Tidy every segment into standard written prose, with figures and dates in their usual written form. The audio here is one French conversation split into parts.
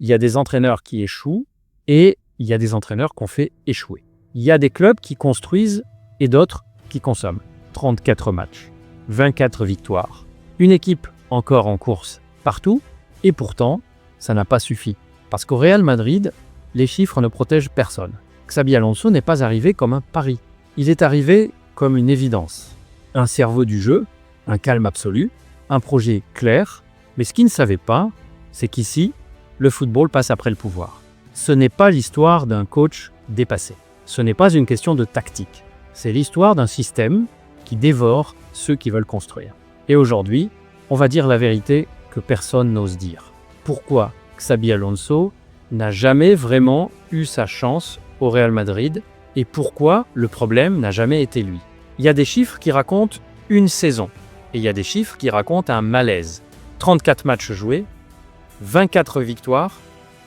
il y a des entraîneurs qui échouent et il y a des entraîneurs qu'on fait échouer. Il y a des clubs qui construisent et d'autres qui consomment. 34 matchs, 24 victoires, une équipe encore en course partout, et pourtant, ça n'a pas suffi. Parce qu'au Real Madrid, les chiffres ne protègent personne. Xabi Alonso n'est pas arrivé comme un pari. Il est arrivé comme une évidence. Un cerveau du jeu, un calme absolu, un projet clair, mais ce qu'il ne savait pas, c'est qu'ici, le football passe après le pouvoir. Ce n'est pas l'histoire d'un coach dépassé. Ce n'est pas une question de tactique. C'est l'histoire d'un système qui dévore ceux qui veulent construire. Et aujourd'hui, on va dire la vérité que personne n'ose dire. Pourquoi Xabi Alonso n'a jamais vraiment eu sa chance au Real Madrid et pourquoi le problème n'a jamais été lui? Il y a des chiffres qui racontent une saison et il y a des chiffres qui racontent un malaise. 34 matchs joués, 24 victoires,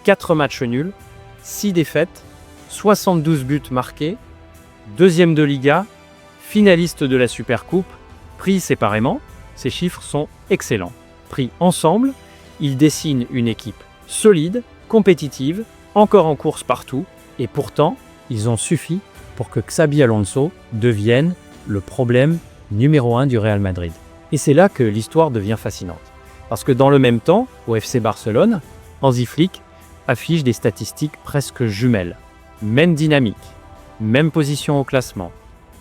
4 matchs nuls, 6 défaites, 72 buts marqués, deuxième de Liga, finaliste de la Supercoupe, pris séparément, ces chiffres sont excellents. Pris ensemble, ils dessinent une équipe solide, compétitive, encore en course partout, et pourtant, ils ont suffi pour que Xabi Alonso devienne le problème numéro 1 du Real Madrid. Et c'est là que l'histoire devient fascinante. Parce que dans le même temps, au FC Barcelone, Hansi Flick affiche des statistiques presque jumelles. Même dynamique, même position au classement,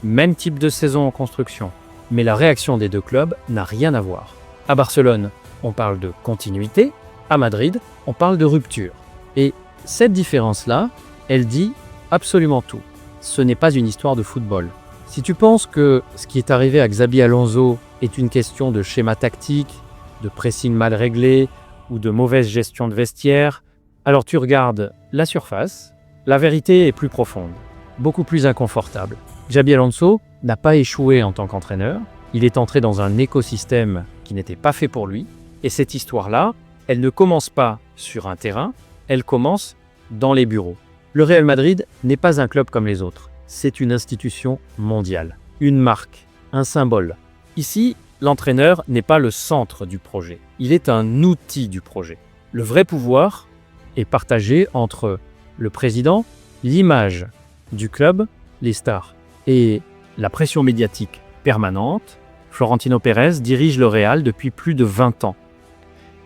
même type de saison en construction. Mais la réaction des deux clubs n'a rien à voir. À Barcelone, on parle de continuité. À Madrid, on parle de rupture. Et cette différence-là, elle dit absolument tout. Ce n'est pas une histoire de football. Si tu penses que ce qui est arrivé à Xabi Alonso est une question de schéma tactique, de pressing mal réglé ou de mauvaise gestion de vestiaire, alors tu regardes la surface, la vérité est plus profonde, beaucoup plus inconfortable. Xabi Alonso n'a pas échoué en tant qu'entraîneur, il est entré dans un écosystème qui n'était pas fait pour lui, et cette histoire-là, elle ne commence pas sur un terrain, elle commence dans les bureaux. Le Real Madrid n'est pas un club comme les autres, c'est une institution mondiale, une marque, un symbole. Ici, l'entraîneur n'est pas le centre du projet, il est un outil du projet. Le vrai pouvoir est partagé entre le président, l'image du club, les stars et la pression médiatique permanente. Florentino Pérez dirige le Real depuis plus de 20 ans.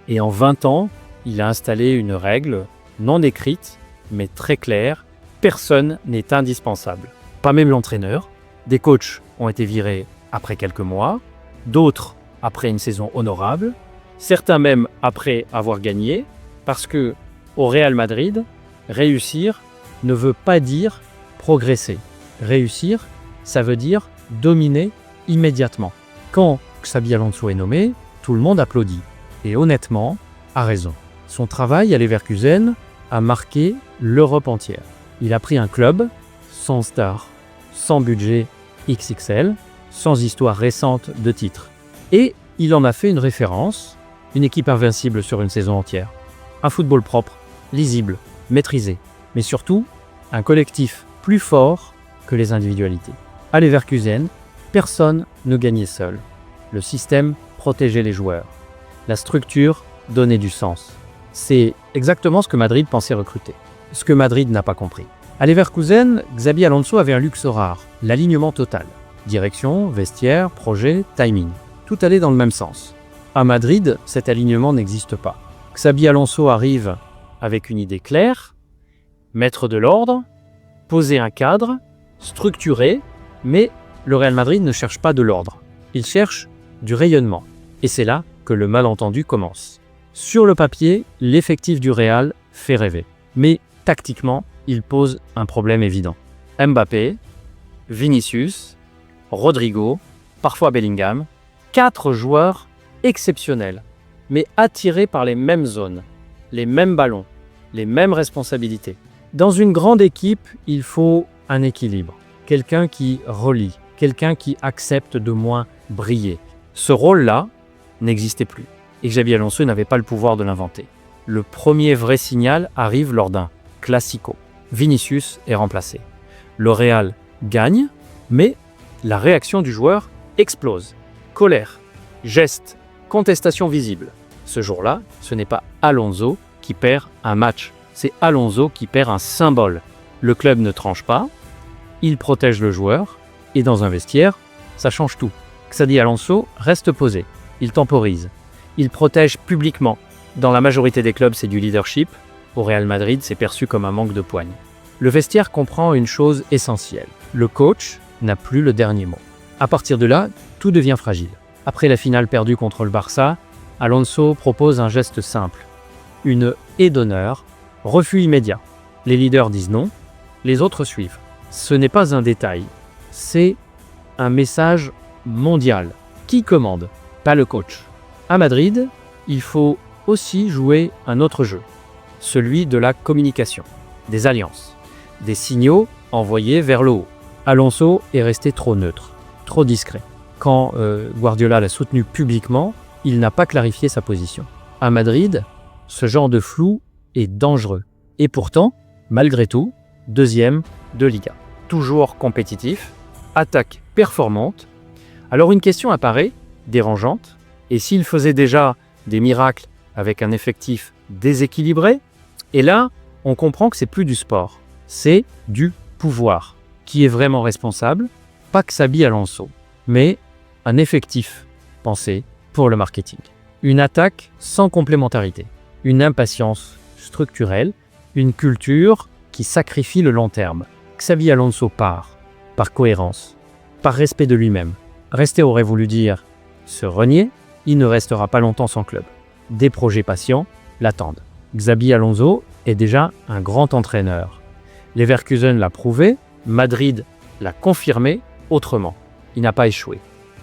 Et en 20 ans, il a installé une règle non écrite, mais très claire. Personne n'est indispensable. Pas même l'entraîneur. Des coachs ont été virés après quelques mois, d'autres après une saison honorable, certains même après avoir gagné, parce que au Real Madrid, réussir ne veut pas dire progresser. Réussir, ça veut dire dominer immédiatement. Quand Xabi Alonso est nommé, tout le monde applaudit. Et honnêtement, a raison. Son travail à Leverkusen a marqué l'Europe entière. Il a pris un club sans star, sans budget XXL, sans histoire récente de titre. Et il en a fait une référence, une équipe invincible sur une saison entière. Un football propre, lisible, maîtrisé. Mais surtout, un collectif plus fort que les individualités. À Leverkusen, personne ne gagnait seul. Le système protégeait les joueurs. La structure donnait du sens. C'est exactement ce que Madrid pensait recruter. Ce que Madrid n'a pas compris. À Leverkusen, Xabi Alonso avait un luxe rare, l'alignement total. Direction, vestiaire, projet, timing. Tout allait dans le même sens. À Madrid, cet alignement n'existe pas. Xabi Alonso arrive avec une idée claire, mettre de l'ordre, poser un cadre, structuré, mais le Real Madrid ne cherche pas de l'ordre. Il cherche du rayonnement. Et c'est là que le malentendu commence. Sur le papier, l'effectif du Real fait rêver. Mais tactiquement, il pose un problème évident. Mbappé, Vinicius, Rodrigo, parfois Bellingham, 4 joueurs exceptionnels, mais attirés par les mêmes zones, les mêmes ballons, les mêmes responsabilités. Dans une grande équipe, il faut un équilibre, quelqu'un qui relie, quelqu'un qui accepte de moins briller. Ce rôle-là n'existait plus, et Xabi Alonso n'avait pas le pouvoir de l'inventer. Le premier vrai signal arrive lors d'un classico. Vinicius est remplacé. Le Real gagne, mais la réaction du joueur explose. Colère, geste, contestation visible. Ce jour-là, ce n'est pas Alonso qui perd un match. C'est Alonso qui perd un symbole. Le club ne tranche pas, il protège le joueur, et dans un vestiaire, ça change tout. Xabi Alonso reste posé, il temporise, il protège publiquement. Dans la majorité des clubs, c'est du leadership. Au Real Madrid, c'est perçu comme un manque de poigne. Le vestiaire comprend une chose essentielle. Le coach n'a plus le dernier mot. À partir de là, tout devient fragile. Après la finale perdue contre le Barça, Alonso propose un geste simple. Une haie d'honneur, refus immédiat. Les leaders disent non, les autres suivent. Ce n'est pas un détail, c'est un message mondial. Qui commande? Pas le coach. À Madrid, il faut aussi jouer un autre jeu, celui de la communication, des alliances, des signaux envoyés vers le haut. Alonso est resté trop neutre, trop discret. Quand Guardiola l'a soutenu publiquement, il n'a pas clarifié sa position. À Madrid, ce genre de flou est dangereux. Et pourtant, malgré tout, deuxième de Liga. Toujours compétitif, attaque performante. Alors une question apparaît, dérangeante. Et s'il faisait déjà des miracles avec un effectif déséquilibré, et là, on comprend que c'est plus du sport, c'est du pouvoir. Qui est vraiment responsable? Pas Xabi Alonso, mais un effectif pensé pour le marketing. Une attaque sans complémentarité, une impatience structurelle, une culture qui sacrifie le long terme. Xabi Alonso part, par cohérence, par respect de lui-même. Rester aurait voulu dire se renier, il ne restera pas longtemps sans club. Des projets patients l'attendent. Xabi Alonso est déjà un grand entraîneur. Leverkusen l'a prouvé, Madrid l'a confirmé autrement. Il n'a pas échoué.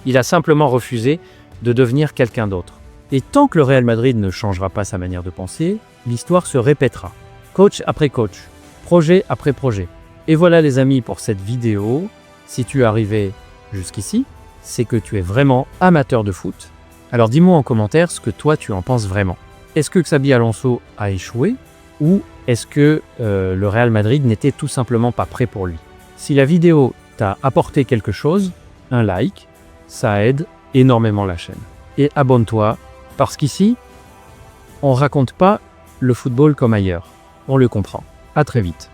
Il a simplement refusé de devenir quelqu'un d'autre. Et tant que le Real Madrid ne changera pas sa manière de penser, l'histoire se répétera. Coach après coach, projet après projet. Et voilà les amis pour cette vidéo. Si tu es arrivé jusqu'ici, c'est que tu es vraiment amateur de foot. Alors dis-moi en commentaire ce que toi tu en penses vraiment. Est-ce que Xabi Alonso a échoué ou est-ce que le Real Madrid n'était tout simplement pas prêt pour lui? Si la vidéo t'a apporté quelque chose, un like, ça aide énormément la chaîne. Et abonne-toi, parce qu'ici, on ne raconte pas le football comme ailleurs. On le comprend. À très vite.